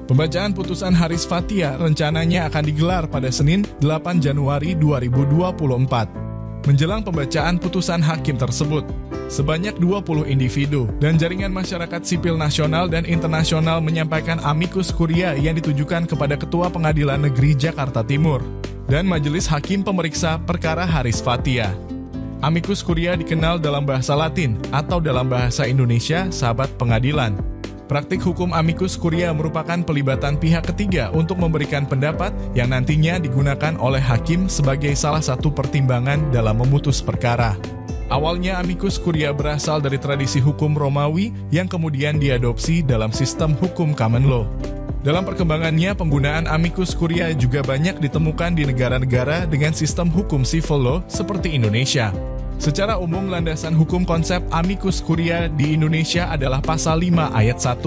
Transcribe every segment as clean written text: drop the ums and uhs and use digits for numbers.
Pembacaan putusan Haris Fathia rencananya akan digelar pada Senin 8 Januari 2024. Menjelang pembacaan putusan hakim tersebut, sebanyak 20 individu dan jaringan masyarakat sipil nasional dan internasional menyampaikan amicus curiae yang ditujukan kepada Ketua Pengadilan Negeri Jakarta Timur dan Majelis Hakim Pemeriksa Perkara Haris Fathia. Amicus curiae dikenal dalam bahasa Latin atau dalam bahasa Indonesia sahabat pengadilan. Praktik hukum amicus curiae merupakan pelibatan pihak ketiga untuk memberikan pendapat yang nantinya digunakan oleh hakim sebagai salah satu pertimbangan dalam memutus perkara. Awalnya amicus curiae berasal dari tradisi hukum Romawi yang kemudian diadopsi dalam sistem hukum common law. Dalam perkembangannya, penggunaan amicus curiae juga banyak ditemukan di negara-negara dengan sistem hukum civil law seperti Indonesia. Secara umum, landasan hukum konsep amicus curiae di Indonesia adalah Pasal 5 Ayat 1,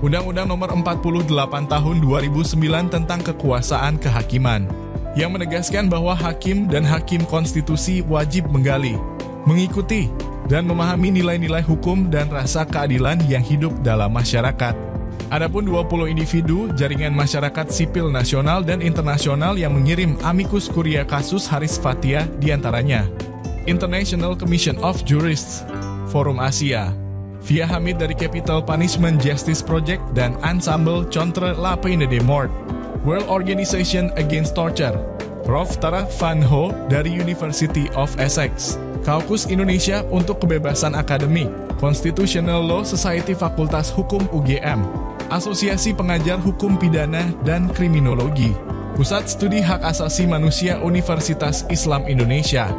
Undang-Undang Nomor 48 Tahun 2009 tentang Kekuasaan Kehakiman, yang menegaskan bahwa hakim dan hakim konstitusi wajib menggali, mengikuti, dan memahami nilai-nilai hukum dan rasa keadilan yang hidup dalam masyarakat. Adapun 20 individu, jaringan masyarakat sipil nasional dan internasional yang mengirim amicus curiae kasus Haris Fathia diantaranya International Commission of Jurists, Forum Asia, Via Hamid dari Capital Punishment Justice Project dan Ensemble Contre la Peine de Mort, World Organization Against Torture, Prof. Tara Van Ho dari University of Essex, Kaukus Indonesia untuk Kebebasan Akademik, Constitutional Law Society Fakultas Hukum UGM, Asosiasi Pengajar Hukum Pidana dan Kriminologi, Pusat Studi Hak Asasi Manusia Universitas Islam Indonesia,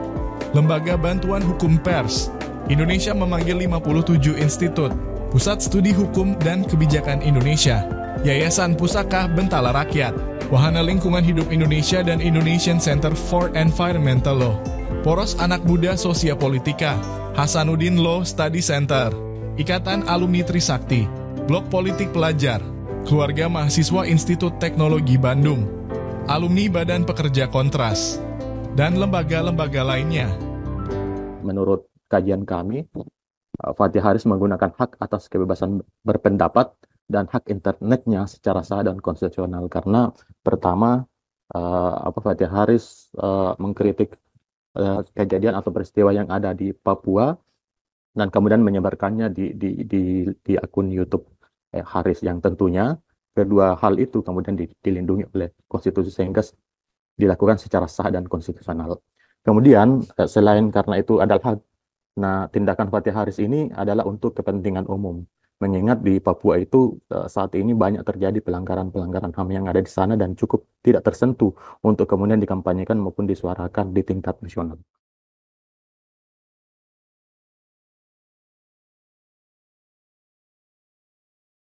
Lembaga Bantuan Hukum Pers, Indonesia memanggil 57 institut, Pusat Studi Hukum dan Kebijakan Indonesia, Yayasan Pusaka Bentala Rakyat, Wahana Lingkungan Hidup Indonesia dan Indonesian Center for Environmental Law, Poros Anak Muda Sosiapolitika, Hasanuddin Law Study Center, Ikatan Alumni Trisakti, Blok Politik Pelajar, Keluarga Mahasiswa Institut Teknologi Bandung, Alumni Badan Pekerja Kontras, dan lembaga-lembaga lainnya. Menurut kajian kami, Fathia Haris menggunakan hak atas kebebasan berpendapat dan hak internetnya secara sah dan konstitusional karena pertama, Fathia Haris mengkritik kejadian atau peristiwa yang ada di Papua dan kemudian menyebarkannya di akun YouTube Haris yang tentunya kedua hal itu kemudian dilindungi oleh konstitusi sehingga dilakukan secara sah dan konstitusional. Kemudian selain karena itu adalah hak, nah tindakan Fathia Haris ini adalah untuk kepentingan umum. Mengingat di Papua itu saat ini banyak terjadi pelanggaran-pelanggaran HAM yang ada di sana dan cukup tidak tersentuh untuk kemudian dikampanyekan maupun disuarakan di tingkat nasional.